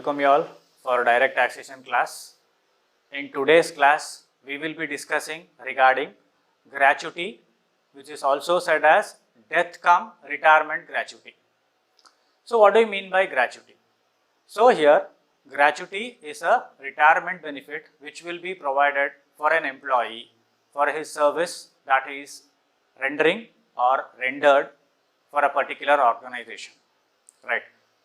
Welcome you all for direct taxation class. In today's class, we will be discussing regarding gratuity, which is also said as death cum retirement gratuity. So what do you mean by gratuity? So here, gratuity is a retirement benefit which will be provided for an employee for his service that he is rendering or rendered for a particular organization, right?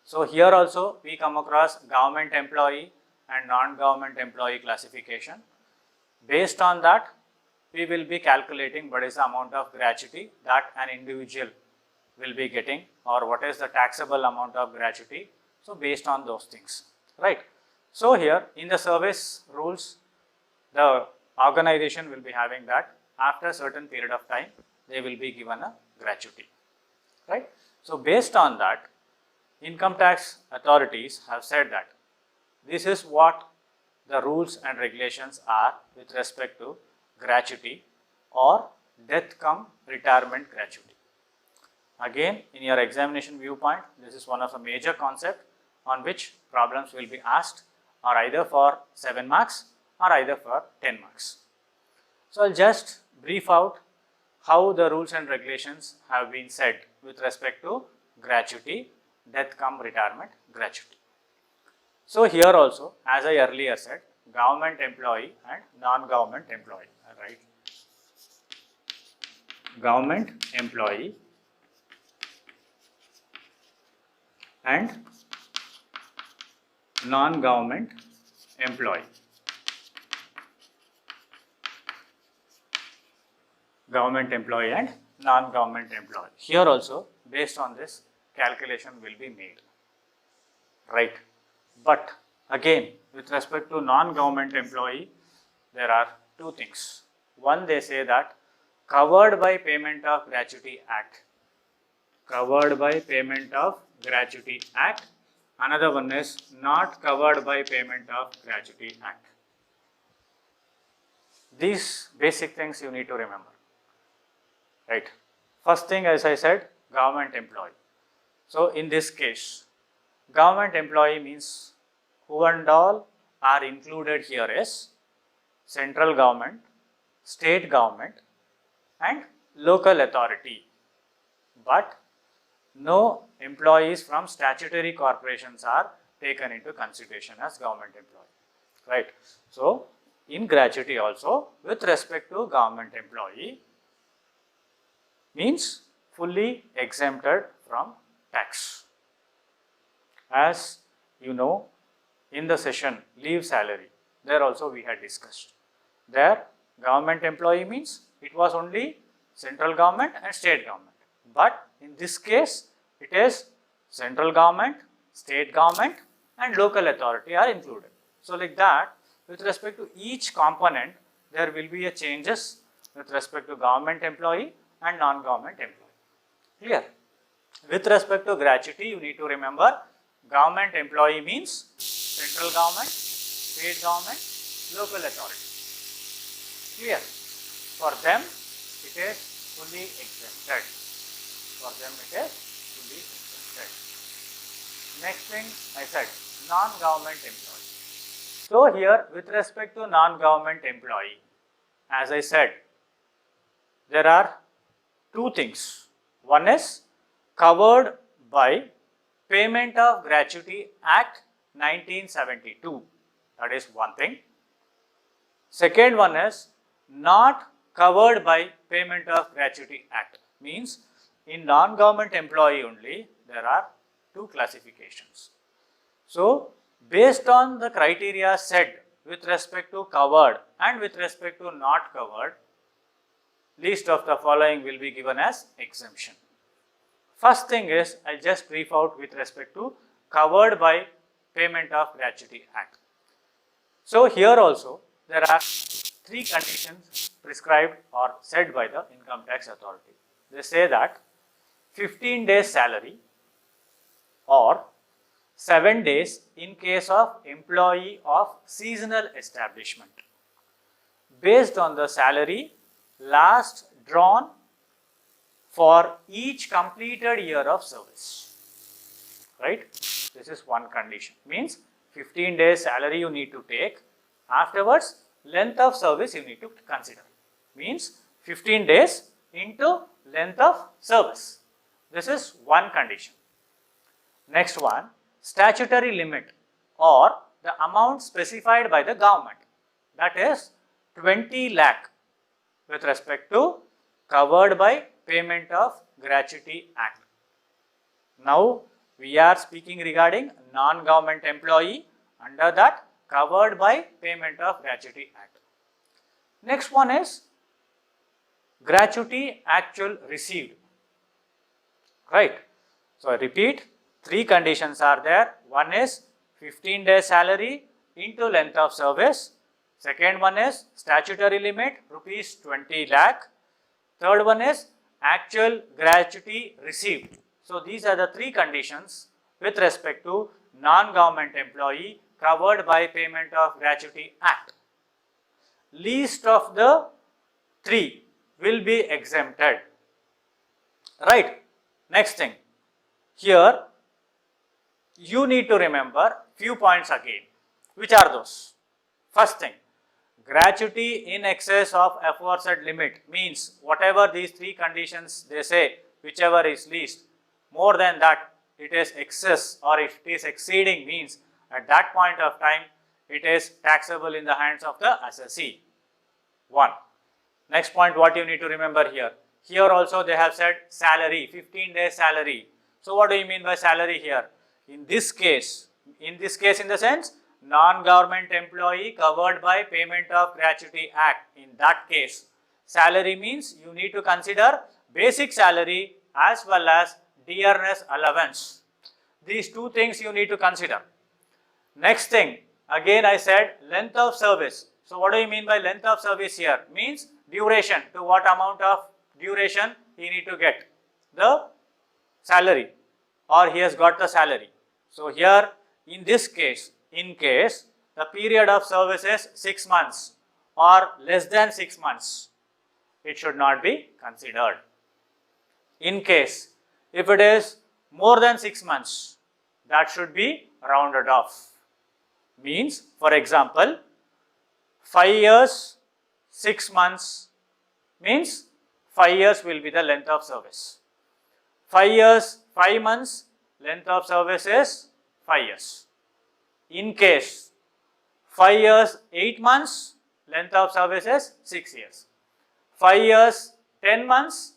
So here also we come across government employee and non-government employee classification. Based on that, we will be calculating what is the amount of gratuity that an individual will be getting, or what is the taxable amount of gratuity. So based on those things, right? So here in the service rules, the organization will be having that after a certain period of time, they will be given a gratuity, right? So based on that, income tax authorities have said that this is what the rules and regulations are with respect to gratuity or death cum retirement gratuity. Again, in your examination viewpoint, this is one of the major concepts on which problems will be asked, or either for 7 marks or either for 10 marks. So I'll just brief out how the rules and regulations have been said with respect to gratuity, death cum retirement gratuity. So here also, as I earlier said, government employee and non-government employee, right? Government employee and non-government employee. Government employee and non-government employee. Here also, based on this, calculation will be made, right? But again, with respect to non-government employee, there are two things. One, they say that covered by Payment of Gratuity Act. Covered by Payment of Gratuity Act. Another one is not covered by Payment of Gratuity Act. These basic things you need to remember, right? First thing, as I said, government employee. So in this case, government employee means who and all are included here is central government, state government and local authority, but no employees from statutory corporations are taken into consideration as government employee, right? So in gratuity also, with respect to government employee, means fully exempted from tax. As you know, in the session leave salary, there also we had discussed. There government employee means it was only central government and state government. But in this case, it is central government, state government and local authority are included. So like that, with respect to each component, there will be a changes with respect to government employee and non-government employee. Clear? With respect to gratuity, you need to remember government employee means central government, state government, local authority. Clear? For them, it is fully exempted. For them, it is fully exempted. Next thing I said, non-government employee. So here, with respect to non-government employee, as I said, there are two things. One is covered by Payment of Gratuity Act 1972. That is one thing. Second one is not covered by Payment of Gratuity Act. Means in non-government employee only, there are two classifications. So based on the criteria set with respect to covered and with respect to not covered, list of the following will be given as exemption. First thing is, I will just brief out with respect to covered by Payment of Gratuity Act. So here also there are three conditions prescribed or said by the income tax authority. They say that 15 days salary or 7 days in case of employee of seasonal establishment based on the salary last drawn for each completed year of service, right? This is one condition, means 15 days salary you need to take. Afterwards, length of service you need to consider. Means 15 days into length of service. This is one condition. Next one, statutory limit or the amount specified by the government, that is 20 lakh with respect to covered by Payment of Gratuity Act. Now we are speaking regarding non-government employee, under that covered by Payment of Gratuity Act. Next one is gratuity actual received, right? So I repeat, three conditions are there. One is 15 days salary into length of service. Second one is statutory limit rupees 20 lakh. Third one is actual gratuity received. So these are the three conditions with respect to non-government employee covered by Payment of Gratuity Act. Least of the three will be exempted, right? Next thing, here you need to remember few points again. Which are those? First thing, gratuity in excess of aforesaid limit means whatever these three conditions they say, whichever is least, more than that it is excess or if it is exceeding means at that point of time it is taxable in the hands of the assessee. One. Next point, what you need to remember here. Here also they have said salary, 15 days salary. So what do you mean by salary here? In this case in the sense non-government employee covered by Payment of Gratuity Act. In that case, salary means you need to consider basic salary as well as dearness allowance. These two things you need to consider. Next thing, again I said length of service. So what do you mean by length of service here? Means duration, to what amount of duration he need to get the salary or he has got the salary. So here in this case, in case the period of service is 6 months or less than 6 months, it should not be considered. In case if it is more than 6 months, that should be rounded off. Means for example 5 years 6 months means 5 years will be the length of service. 5 years 5 months, length of service is 5 years. In case 5 years 8 months, length of service is 6 years. 5 years 10 months,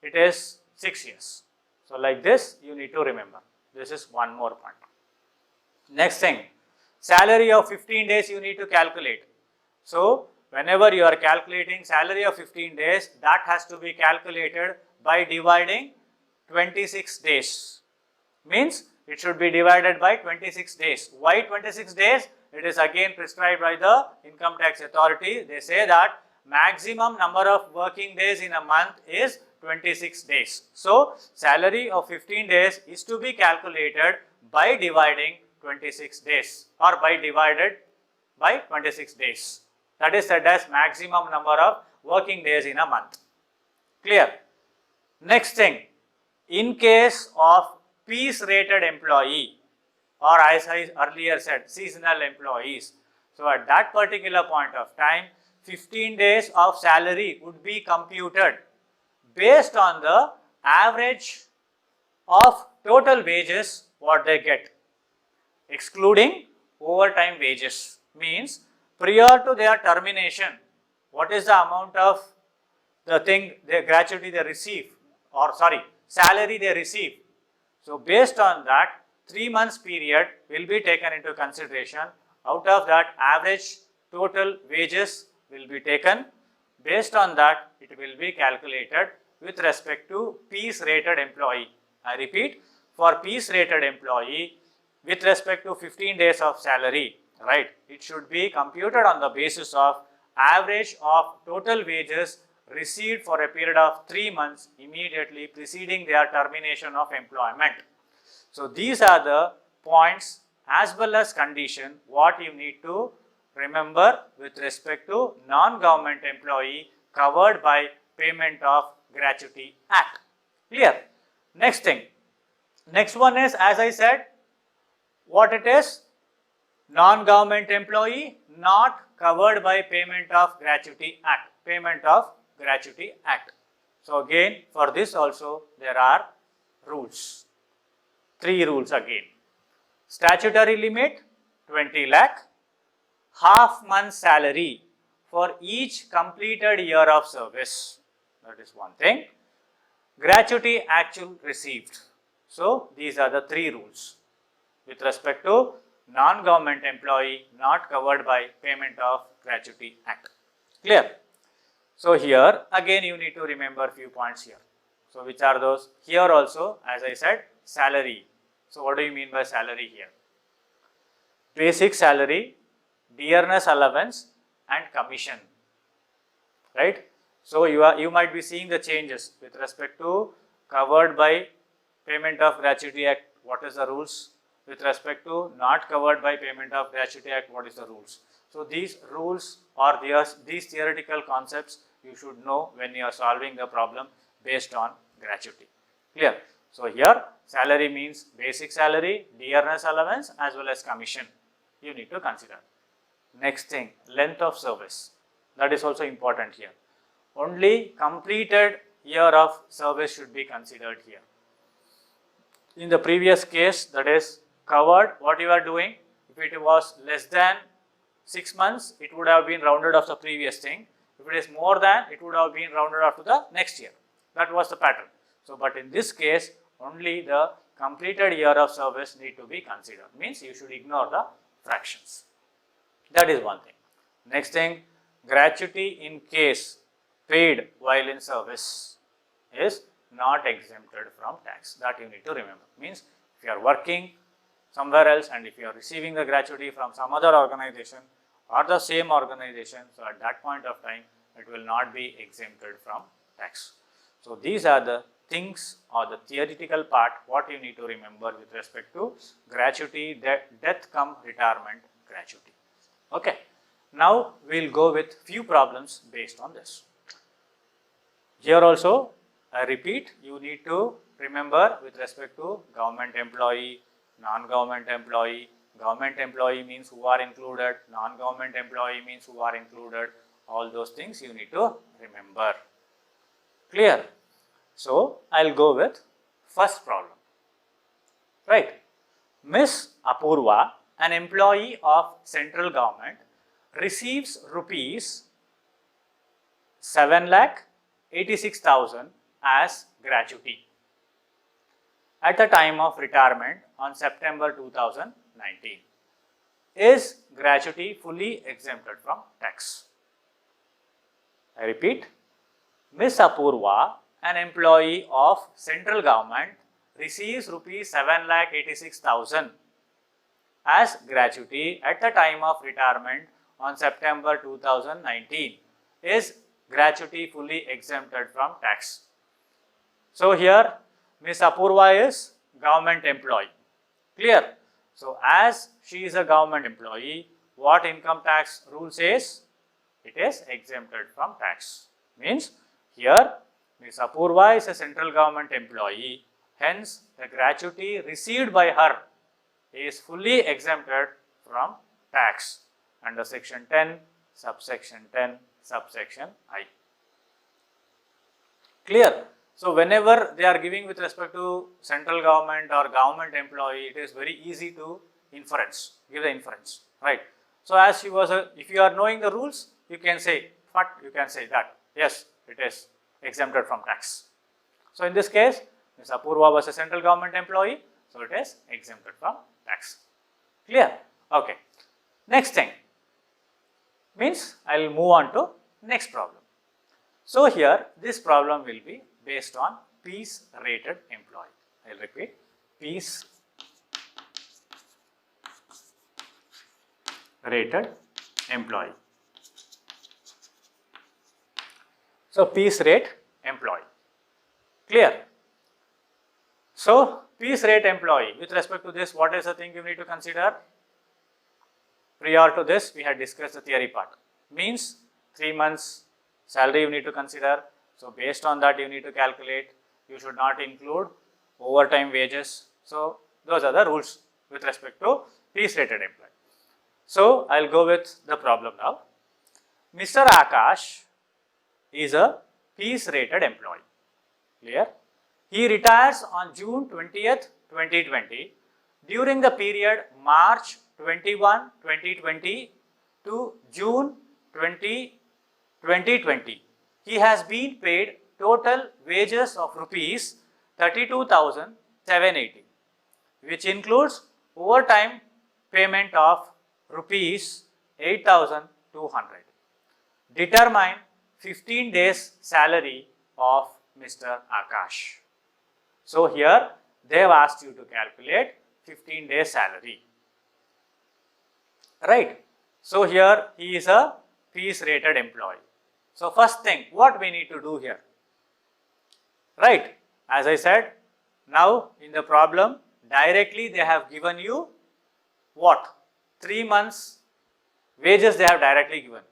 it is 6 years. So like this you need to remember. This is one more point. Next thing, salary of 15 days you need to calculate. So whenever you are calculating salary of 15 days, that has to be calculated by dividing 26 days. Means it should be divided by 26 days. Why 26 days? It is again prescribed by the income tax authority. They say that maximum number of working days in a month is 26 days. So salary of 15 days is to be calculated by dividing 26 days or by divided by 26 days. That is said as maximum number of working days in a month. Clear? Next thing, in case of piece rated employee or as I earlier said seasonal employees, so at that particular point of time 15 days of salary would be computed based on the average of total wages what they get, excluding overtime wages. Means prior to their termination, what is the amount of the thing, the gratuity they receive or salary they receive. So based on that 3 months period will be taken into consideration. Out of that average total wages will be taken. Based on that it will be calculated with respect to piece rated employee. I repeat, for piece rated employee with respect to 15 days of salary, right, it should be computed on the basis of average of total wages received for a period of 3 months immediately preceding their termination of employment. So these are the points as well as condition what you need to remember with respect to non-government employee covered by Payment of Gratuity Act. Clear? Next thing, next one is as I said what it is, Non-government employee not covered by Payment of Gratuity Act. Payment of Gratuity Act. So again, for this also there are rules. 3 rules again. Statutory limit 20 lakh, half month salary for each completed year of service. That is one thing. Gratuity actual received. So these are the 3 rules with respect to non-government employee not covered by Payment of Gratuity Act. Clear? So here again you need to remember few points here. So which are those? Here also, as I said, salary. So what do you mean by salary here? Basic salary, dearness allowance and commission, right? So you might be seeing the changes with respect to covered by Payment of Gratuity Act. What is the rules? With respect to not covered by Payment of Gratuity Act, what is the rules? So these rules or these theoretical concepts you should know when you are solving the problem based on gratuity. Clear? So here salary means basic salary, dearness allowance as well as commission you need to consider. Next thing, length of service. That is also important here. Only completed year of service should be considered here. In the previous case, that is covered, what you are doing, if it was less than 6 months, it would have been rounded off the previous thing. If it is more than, it would have been rounded off to the next year. That was the pattern. So, but in this case, only the completed year of service need to be considered. Means you should ignore the fractions. That is one thing. Next thing, gratuity in case paid while in service is not exempted from tax. That you need to remember. Means if you are working somewhere else and if you are receiving the gratuity from some other organization or the same organization, so at that point of time it will not be exempted from tax. So these are the things or the theoretical part what you need to remember with respect to gratuity, death cum retirement gratuity. Okay. Now we will go with few problems based on this. Here also I repeat, you need to remember with respect to government employee, non-government employee. Government employee means who are included, non-government employee means who are included. All those things you need to remember. Clear? So I will go with first problem. Right. Miss Apurva, an employee of central government, receives rupees 7,86,000 as gratuity at the time of retirement on September 2019. Is gratuity fully exempted from tax? I repeat, Miss Apurva, an employee of central government, receives rupees 7,86,000 as gratuity at the time of retirement on September 2019. Is gratuity fully exempted from tax? So here Miss Apurva is government employee. Clear? So as she is a government employee, what income tax rule says? It is exempted from tax. Means here Miss Apurva is a central government employee, hence the gratuity received by her is fully exempted from tax under section 10, subsection 10, subsection I. Clear? So whenever they are giving with respect to central government or government employee, it is very easy to inference, give the inference, right? So as she was if you are knowing the rules, you can say, you can say that, yes, it is exempted from tax. So in this case, Ms. Apurva was a central government employee, so it is exempted from tax. Clear? Okay. Next thing means I will move on to next problem. So here this problem will be based on piece rated employee. I will repeat, piece rated employee. So piece rate employee. Clear? So piece rate employee, with respect to this, what is the thing you need to consider? Prior to this, we had discussed the theory part. Means 3 months salary you need to consider. So based on that you need to calculate. You should not include overtime wages. So those are the rules with respect to piece rated employee. So, I will go with the problem now. Mr. Akash is a piece rated employee. Clear? He retires on June 20th, 2020. During the period March 21, 2020 to June 20, 2020, he has been paid total wages of rupees 32,780, which includes overtime payment of rupees 8,200. Determine 15 days salary of Mr. Akash. So here they have asked you to calculate 15 days salary. Right. So here he is a piece rated employee. So first thing, what we need to do here? Right. As I said, now in the problem directly they have given you what? 3 months wages they have directly given.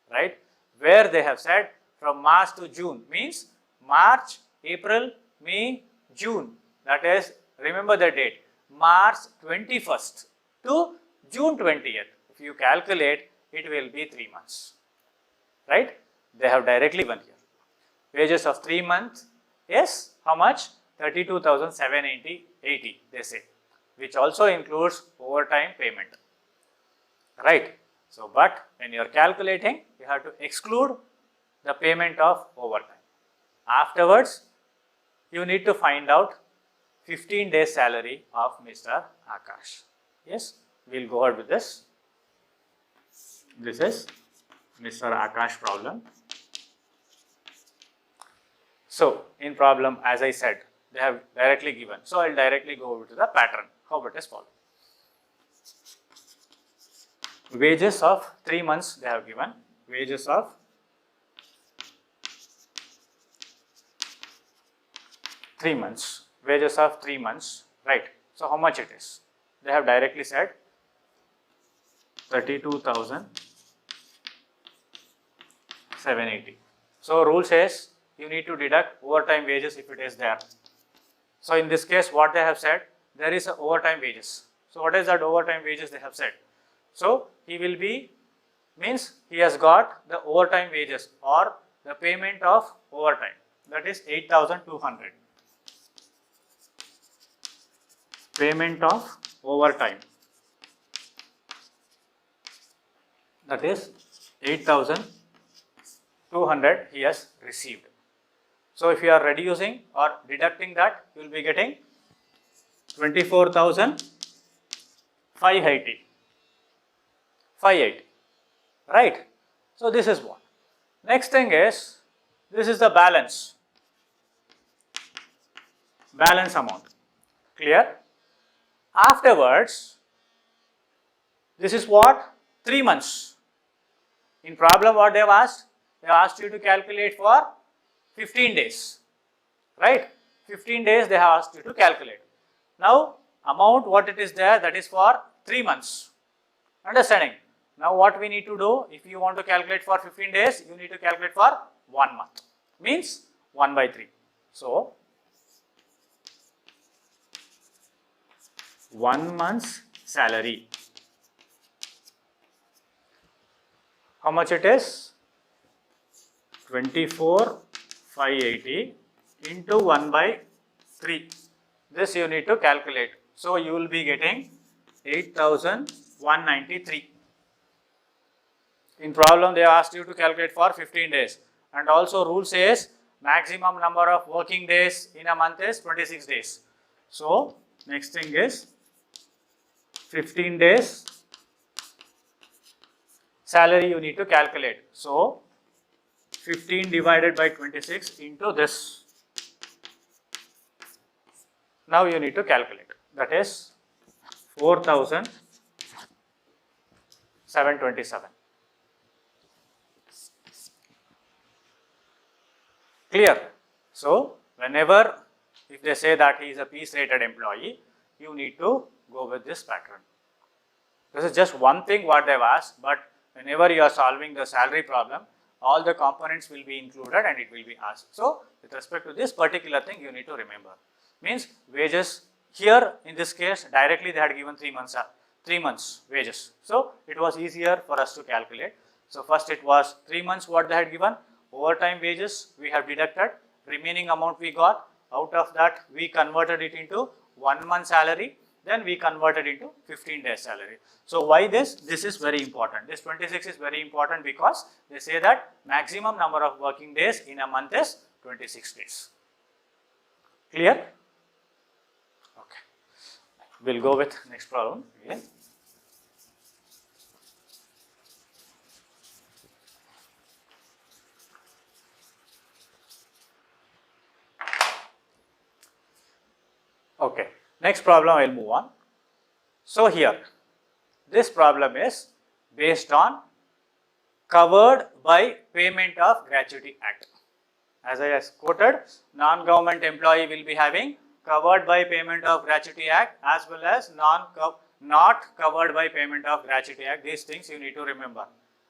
Right. Where they have said from March to June, means March, April, May, June, that is, remember the date, March 21st to June 20th. If you calculate, it will be 3 months, right? They have directly given here. Wages of 3 months is how much? 32,780, they say, which also includes overtime payment, right? So, but when you are calculating, you have to exclude the payment of overtime. Afterwards, you need to find out 15 days salary of Mr. Akash. Yes, we will go ahead with this. This is Mr. Akash problem. So, in problem, as I said, they have directly given. So, I will directly go over to the pattern, how it is followed. Wages of 3 months they have given, wages of 3 months, wages of 3 months, right. So, how much it is? They have directly said 32,780. So, rule says you need to deduct overtime wages if it is there. So, in this case what they have said, there is a overtime wages. So, what is that overtime wages they have said? So, he will be, means he has got the overtime wages or the payment of overtime, that is 8,200. Payment of overtime, that is 8,200 he has received. So, if you are reducing or deducting that, you will be getting 24,580. 580, right. So, this is what. Next thing is, this is the balance amount, clear. Afterwards, this is what? 3 months. In problem what they have asked? They have asked you to calculate for 15 days, right. 15 days they have asked you to calculate. Now, amount what it is there, that is for 3 months, understanding. Now, what we need to do, if you want to calculate for 15 days, you need to calculate for 1 month, means 1 by 3. So, 1 month's salary, how much it is? 24,580 into 1 by 3. This you need to calculate. So, you will be getting 8,193. In problem, they asked you to calculate for 15 days, and also rule says maximum number of working days in a month is 26 days. So, next thing is 15 days salary you need to calculate. So, 15 divided by 26 into this. Now, you need to calculate, that is 4,727. Clear? So, whenever if they say that he is a piece rated employee, you need to go with this pattern. This is just one thing what they have asked, but whenever you are solving the salary problem, all the components will be included and it will be asked. So, with respect to this particular thing, you need to remember. Means wages here in this case directly they had given 3 months 3 months wages. So it was easier for us to calculate. So first it was 3 months what they had given, overtime wages we have deducted, remaining amount we got, out of that we converted it into 1 month salary, then we converted into 15 days salary. So why this? This is very important. This 26 is very important because they say that maximum number of working days in a month is 26 days. Clear? Okay. We'll go with next problem again. Okay. Next problem I will move on. So here, this problem is based on covered by payment of gratuity act. As I have quoted, non-government employee will be having covered by payment of gratuity act as well as not covered by payment of gratuity act. These things you need to remember,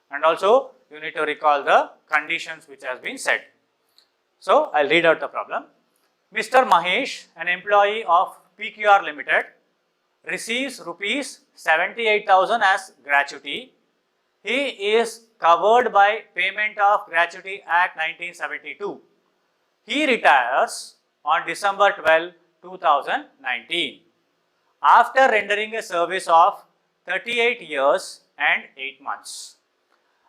and also you need to recall the conditions which has been said. So I'll read out the problem. Mr. Mahesh, an employee of PQR Limited, receives rupees 78,000 as gratuity. He is covered by payment of Gratuity Act 1972. He retires on December 12, 2019 after rendering a service of 38 years and 8 months.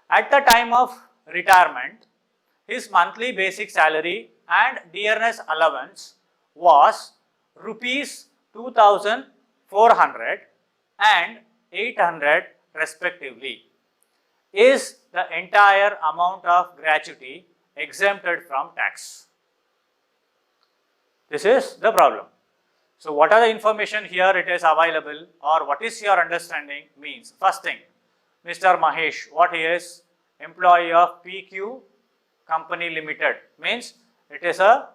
At the time of retirement, his monthly basic salary and dearness allowance was rupees 2,400 and 800 respectively. Is the entire amount of gratuity exempted from tax? This is the problem. So what are the information here it is available, or what is your understanding means? First thing, Mr. Mahesh, what he is? Employee of PQ Company Limited, means it is a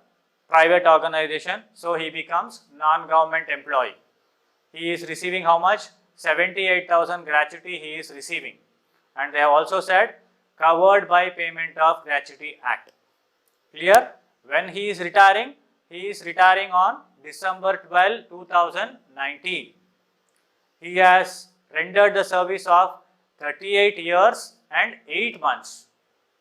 private organization, so he becomes non-government employee. He is receiving how much? 78,000 gratuity he is receiving, and they have also said covered by payment of Gratuity Act. Clear? When he is retiring on December 12, 2019. He has rendered the service of 38 years and 8 months.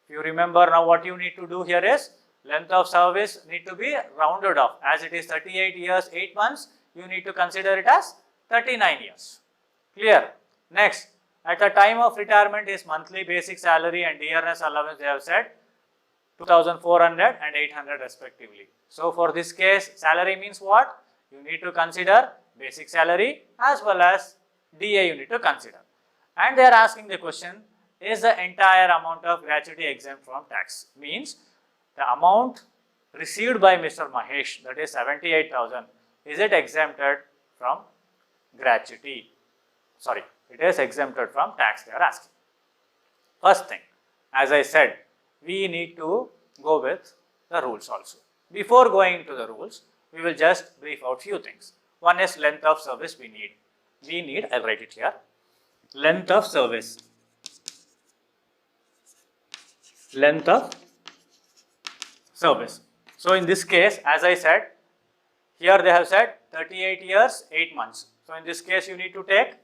If you remember, now what you need to do here is length of service need to be rounded off. As it is 38 years 8 months, you need to consider it as 39 years. Clear? Next, at the time of retirement, his monthly basic salary and dearness allowance, they have said 2,400 and 800 respectively. So for this case, salary means what? You need to consider basic salary as well as DA you need to consider. And they are asking the question, is the entire amount of gratuity exempt from tax? Means the amount received by Mr. Mahesh, that is 78,000, is it exempted from gratuity? Sorry, it is exempted from tax, they are asking. First thing, as I said, we need to go with the rules also. Before going to the rules, we will just brief out few things. One is length of service we need, I'll write it here. Length of service. Length of service. So in this case, as I said, here they have said 38 years, 8 months. So in this case, you need to take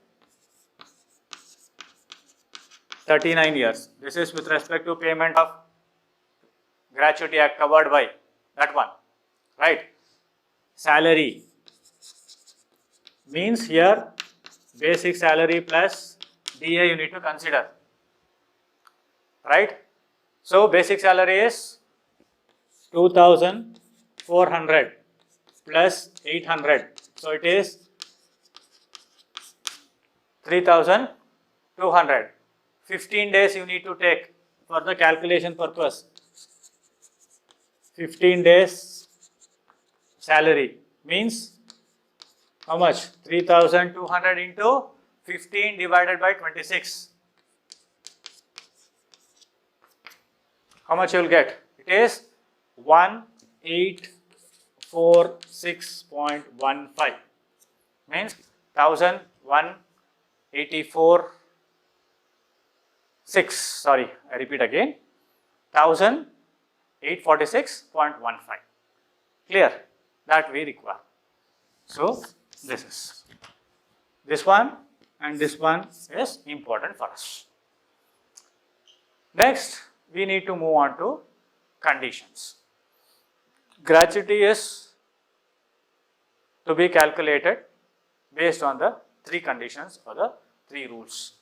39 years. This is with respect to payment of Gratuity Act covered by that one, right? Salary means here basic salary plus DA you need to consider, right? So basic salary is 2,400 plus 800. So it is 3,200. 15 days you need to take for the calculation purpose. 15 days salary means how much? 3,200 into 15 divided by 26. How much you will get? It is 1846.15, means 1,184.6. Sorry, I repeat again, 1,846.15. Clear? That we require. So this is this one and this one is important for us. Next, we need to move on to conditions. Gratuity is to be calculated based on the three conditions or the three rules.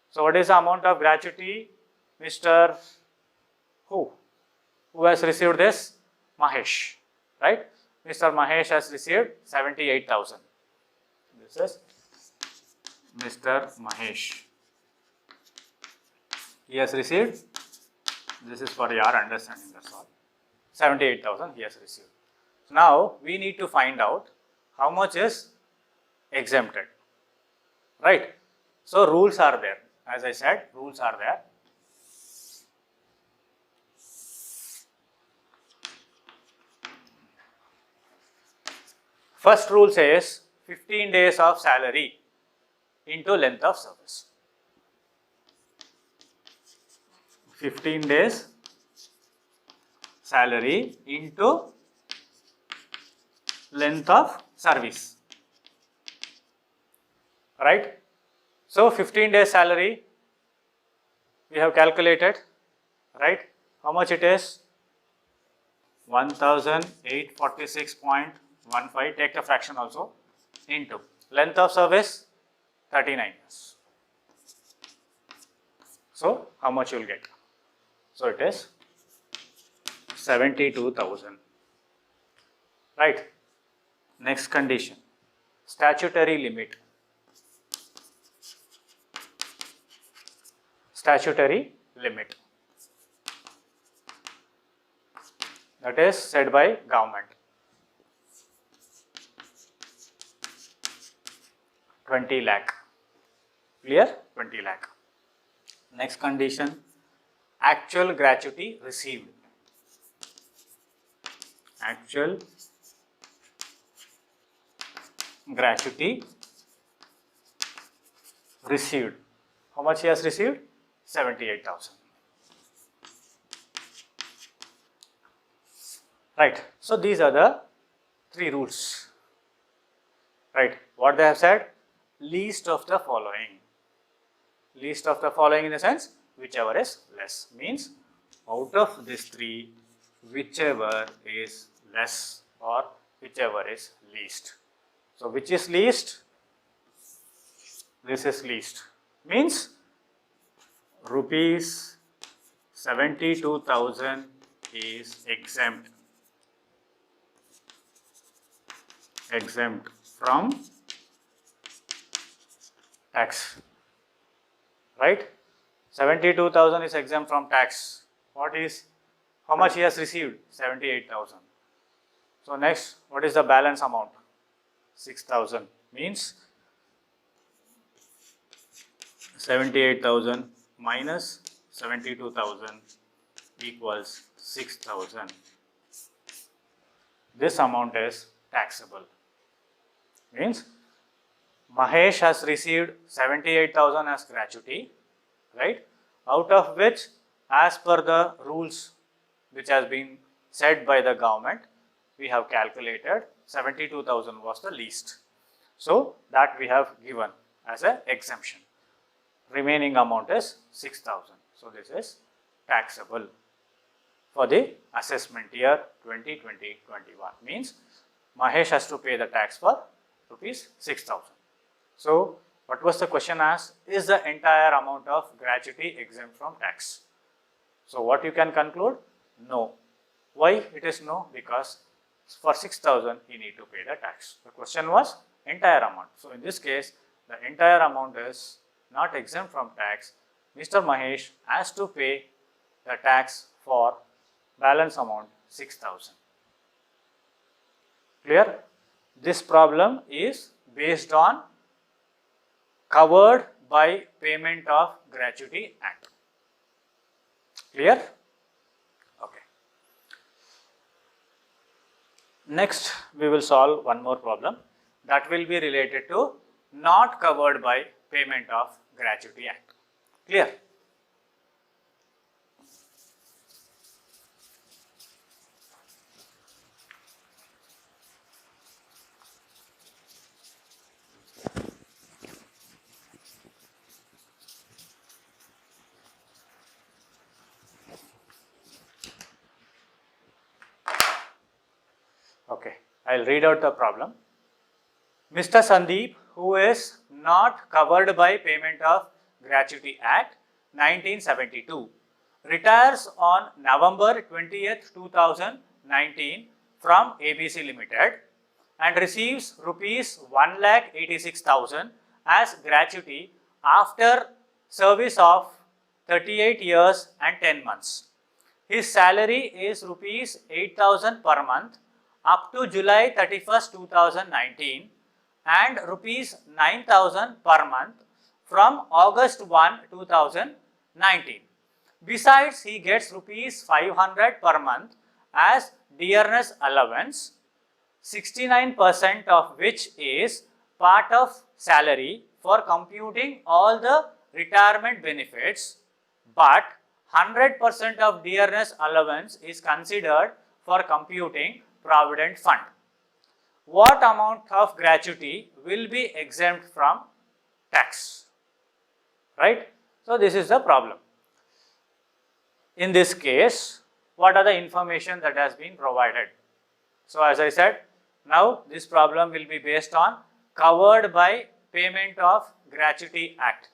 So, what is the amount of gratuity? Mr. Who has received this? Mahesh, right? Mr. Mahesh has received 78,000. This is Mr. Mahesh. He has received, this is for your understanding, that's all. 78,000 he has received. So now we need to find out how much is exempted, right? So rules are there. As I said, rules are there. First rule says 15 days of salary into length of service. 15 days salary into length of service, right? So 15 days salary we have calculated, right? How much it is? 1846.15, take the fraction also, into length of service 39 years. So how much you will get? So it is 72,000, right? Next condition, statutory limit. Statutory limit, that is set by government, 20 lakh, clear? 20 lakh. Next condition, actual gratuity received. Actual gratuity received. How much he has received? 78,000. Right. So these are the three rules. Right. What they have said? Least of the following. Least of the following in the sense whichever is less, means out of these three, whichever is less or whichever is least. So which is least? This is least, means rupees 72,000 is exempt from tax, right? 72,000 is exempt from tax. What is, how much he has received? 78,000. So next, what is the balance amount? 6,000, means 78,000 minus 72,000 equals 6,000. This amount is taxable. Means Mahesh has received 78,000 as gratuity, right? Out of which, as per the rules which has been set by the government, we have calculated 72,000 was the least. So that we have given as an exemption. Remaining amount is 6,000. So this is taxable for the assessment year 2020-21. Means Mahesh has to pay the tax for rupees 6,000. So what was the question asked? Is the entire amount of gratuity exempt from tax? So what you can conclude? No. Why it is no? Because for 6,000 he need to pay the tax. The question was entire amount. So in this case, the entire amount is not exempt from tax. Mr. Mahesh has to pay the tax for balance amount 6,000. Clear? This problem is based on covered by Payment of Gratuity Act. Clear? Okay. Next, we will solve one more problem that will be related to not covered by Payment of Gratuity Act. Clear? I'll read out the problem. Mr. Sandeep, who is not covered by Payment of Gratuity Act 1972, retires on November 20th, 2019 from ABC Limited and receives rupees 1,86,000 as gratuity after service of 38 years and 10 months. His salary is rupees 8,000 per month up to July 31st, 2019 and rupees 9,000 per month from August 1, 2019. Besides, he gets rupees 500 per month as dearness allowance, 69% of which is part of salary for computing all the retirement benefits, but 100% of dearness allowance is considered for computing provident fund. What amount of gratuity will be exempt from tax? Right? So, this is the problem. In this case, what are the information that has been provided? So, as I said, now this problem will be based on covered by Payment of Gratuity Act.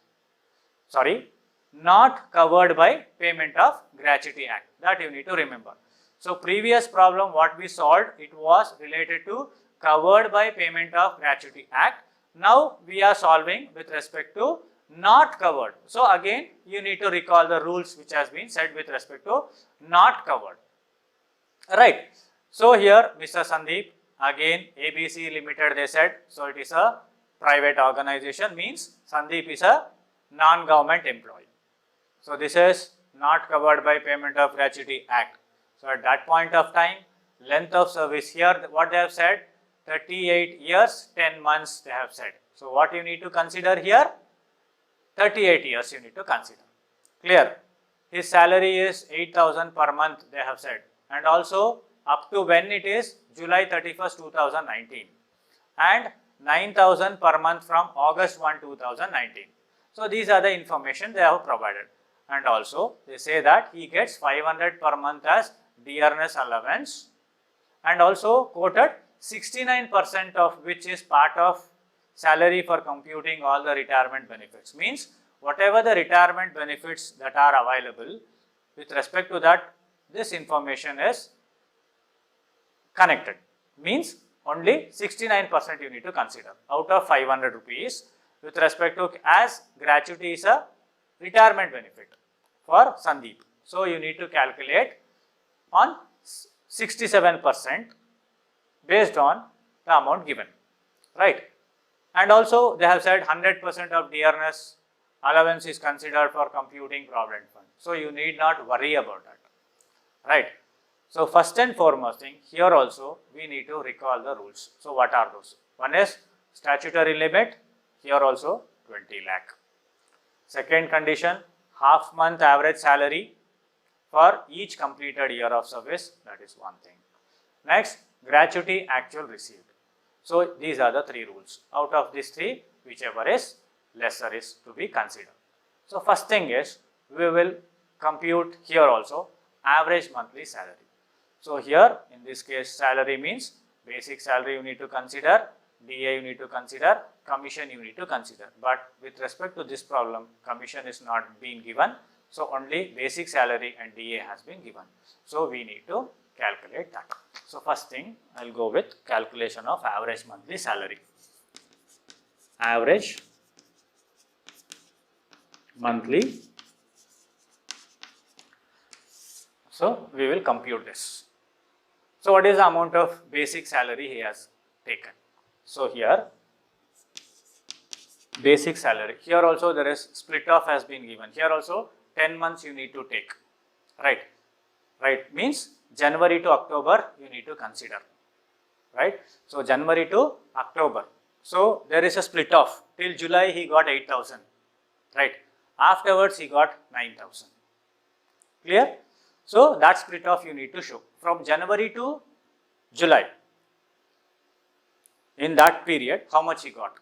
Sorry, not covered by Payment of Gratuity Act. That you need to remember. So, previous problem what we solved, it was related to covered by Payment of Gratuity Act. Now, we are solving with respect to not covered. So, again you need to recall the rules which has been said with respect to not covered. Right. So, here Mr. Sandeep, again ABC Limited they said, so it is a private organization, means Sandeep is a non-government employee. So, this is not covered by Payment of Gratuity Act. So, at that point of time, length of service here, what they have said, 38 years, 10 months they have said. So, what you need to consider here? 38 years you need to consider. Clear? His salary is 8,000 per month they have said, and also up to when it is July 31st, 2019 and 9,000 per month from August 1, 2019. So, these are the information they have provided, and also they say that he gets 500 per month as dearness allowance, and also quoted 69% of which is part of salary for computing all the retirement benefits. Means whatever the retirement benefits that are available, with respect to that, this information is connected. Means only 69% you need to consider out of 500 rupees with respect to, as gratuity is a retirement benefit for Sandeep. So, you need to calculate on 67% based on the amount given, right. And also they have said 100% of dearness allowance is considered for computing provident fund. So, you need not worry about that, right. So, first and foremost thing, here also we need to recall the rules. So, what are those? One is statutory limit, here also 20 lakh. Second condition, half month average salary for each completed year of service, that is one thing. Next, gratuity actual received. So, these are the three rules. Out of these three, whichever is lesser is to be considered. So, first thing is we will compute here also average monthly salary. So, here in this case salary means basic salary you need to consider, DA you need to consider, commission you need to consider. But with respect to this problem, commission is not being given. So, only basic salary and DA has been given. So, we need to calculate that. So, first thing I will go with calculation of average monthly salary. Average monthly. So, we will compute this. So, what is the amount of basic salary he has taken? So, here basic salary, here also there is split off has been given, here also 10 months you need to take, right, means January to October you need to consider, right. So, January to October, so there is a split off, till July he got 8,000, right, afterwards he got 9,000, clear. So, that split off you need to show from January to July, in that period how much he got,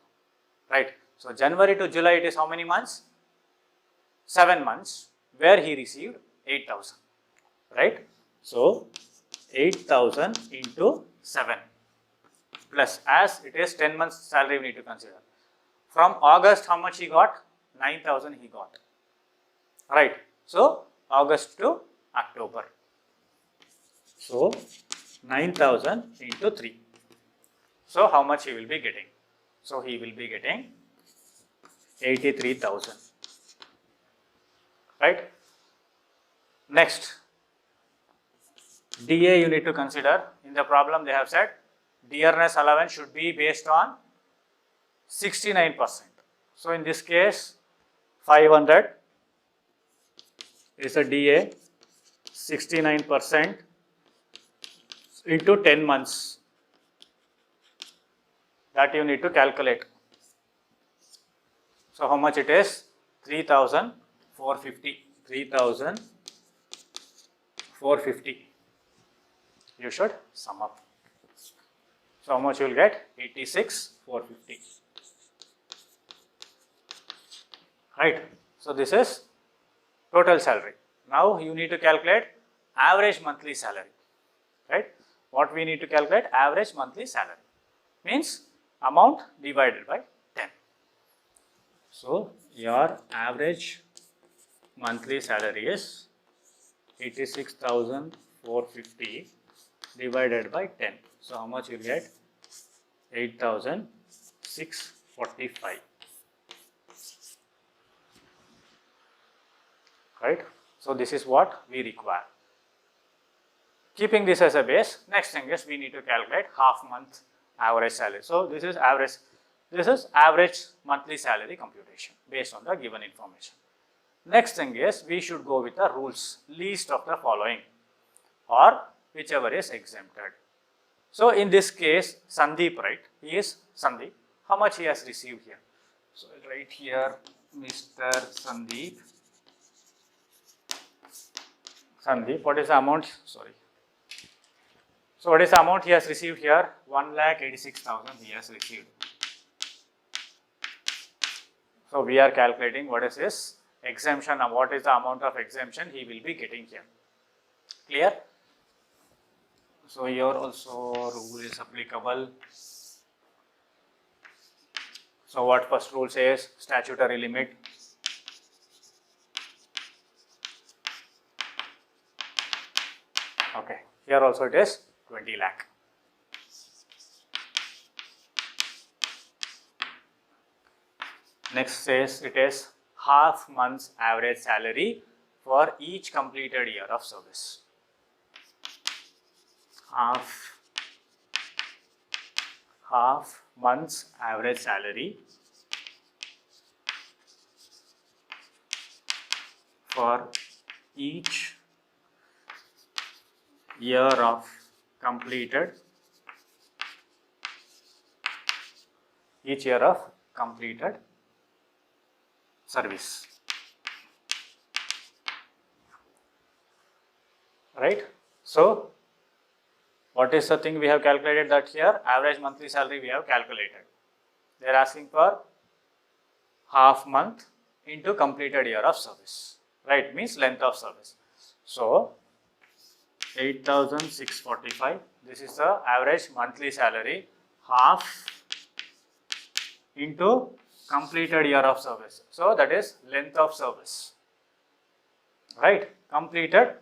right. So, January to July it is how many months? 7 months, where he received 8,000, right. So, 8,000 into 7, plus, as it is 10 months salary we need to consider. From August, how much he got? 9,000 he got. Right. So, August to October. So, 9,000 into 3. So, how much he will be getting? So, he will be getting 83,000. Right. Next, DA you need to consider. In the problem they have said dearness allowance should be based on 69%. So, in this case 500 is a DA, 69% into 10 months, that you need to calculate. So, how much it is? 3,450. 3,450. You should sum up. So, how much you will get? 86,450. Right. So, this is total salary. Now, you need to calculate average monthly salary. Right. What we need to calculate? Average monthly salary. Means amount divided by 10. So, your average monthly salary is 86,450 divided by 10. So, how much you will get? 8,645. Right. So, this is what we require. Keeping this as a base, next thing is we need to calculate half month average salary. So, this is average monthly salary computation based on the given information. Next thing is we should go with the rules, least of the following or whichever is exempted. So, in this case Sandeep, right, he is Sandeep, how much he has received here? So, I will write here Mr. Sandeep. What is the amount? Sorry. So, what is the amount he has received here? 1,86,000 he has received. So, we are calculating what is his exemption and what is the amount of exemption he will be getting here. Clear? So, here also rule is applicable. So, what first rule says? Statutory limit. Okay, here also it is 20 lakh. Next says it is half month's average salary for each completed year of service. Half month's average salary for each year of completed service. Right. So, what is the thing we have calculated? That here average monthly salary we have calculated. They are asking for half month into completed year of service. Right, means length of service. So, 8,645, this is the average monthly salary, half into completed year of service. So, that is length of service, right, completed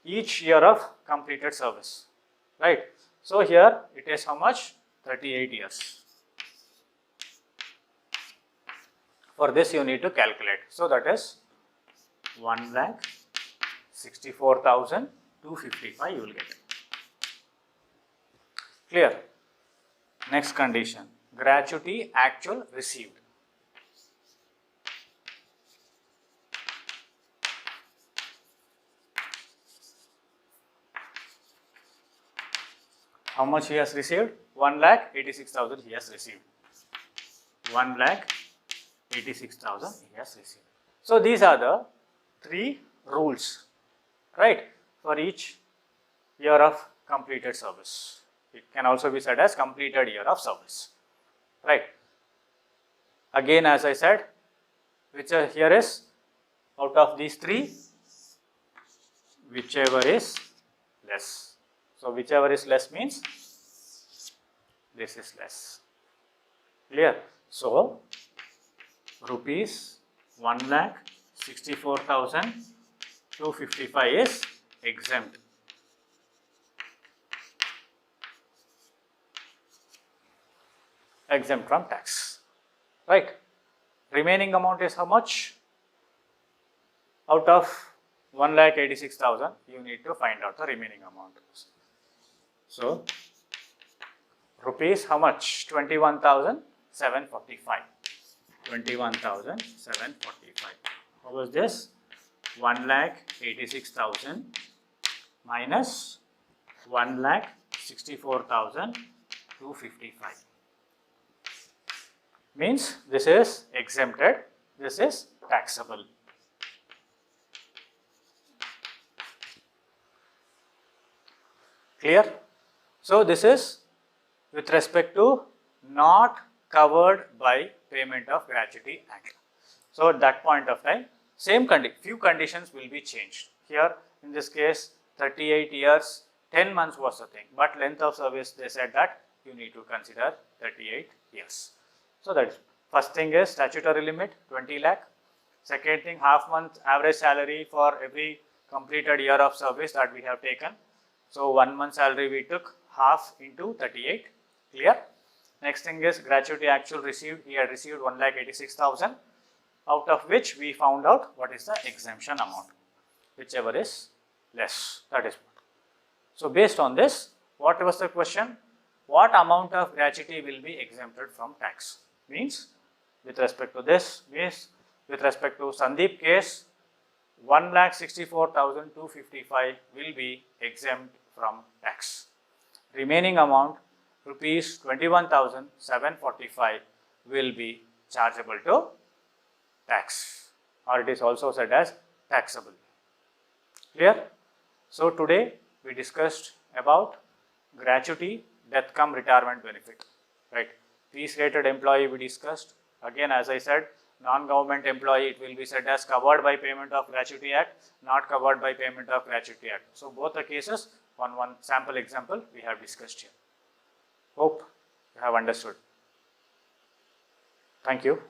each year of completed service, right. So, here it is how much? 38 years. For this you need to calculate. So, that is 1,64,255 you will get. Clear? Next condition, gratuity actual received. How much he has received? 1,86,000 he has received. 1,86,000 he has received. So, these are the three rules, right, for each year of completed service. It can also be said as completed year of service, right. Again, as I said, which here is out of these three, whichever is less. So, whichever is less means this is less. Clear? So, rupees 1,64,255 is exempt. Exempt from tax, right? Remaining amount is how much? Out of 1,86,000, you need to find out the remaining amount. So, rupees how much? 21,745. 21,745. How was this? 1,86,000 minus 1,64,255. Means this is exempted, this is taxable. Clear? So, this is with respect to not covered by Payment of Gratuity Act. So, at that point of time, few conditions will be changed. Here, in this case, 38 years, 10 months was the thing, but length of service, they said that you need to consider 38 years. So, that is first thing is statutory limit 20 lakh. Second thing, half month average salary for every completed year of service that we have taken. So, 1 month salary we took half into 38. Clear? Next thing is gratuity actual received. He had received 1,86,000, out of which we found out what is the exemption amount, whichever is less. That is what. So, based on this, what was the question? What amount of gratuity will be exempted from tax? Means with respect to this, means with respect to Sandeep case, 1,64,255 will be exempt from tax. Remaining amount rupees 21,745 will be chargeable to tax, or it is also said as taxable. Clear? So, today we discussed about gratuity, death cum retirement benefit, right? Peace rated employee we discussed. Again, as I said, non-government employee, it will be said as covered by Payment of Gratuity Act, not covered by Payment of Gratuity Act. So, both the cases, one sample example we have discussed here. Hope you have understood. Thank you.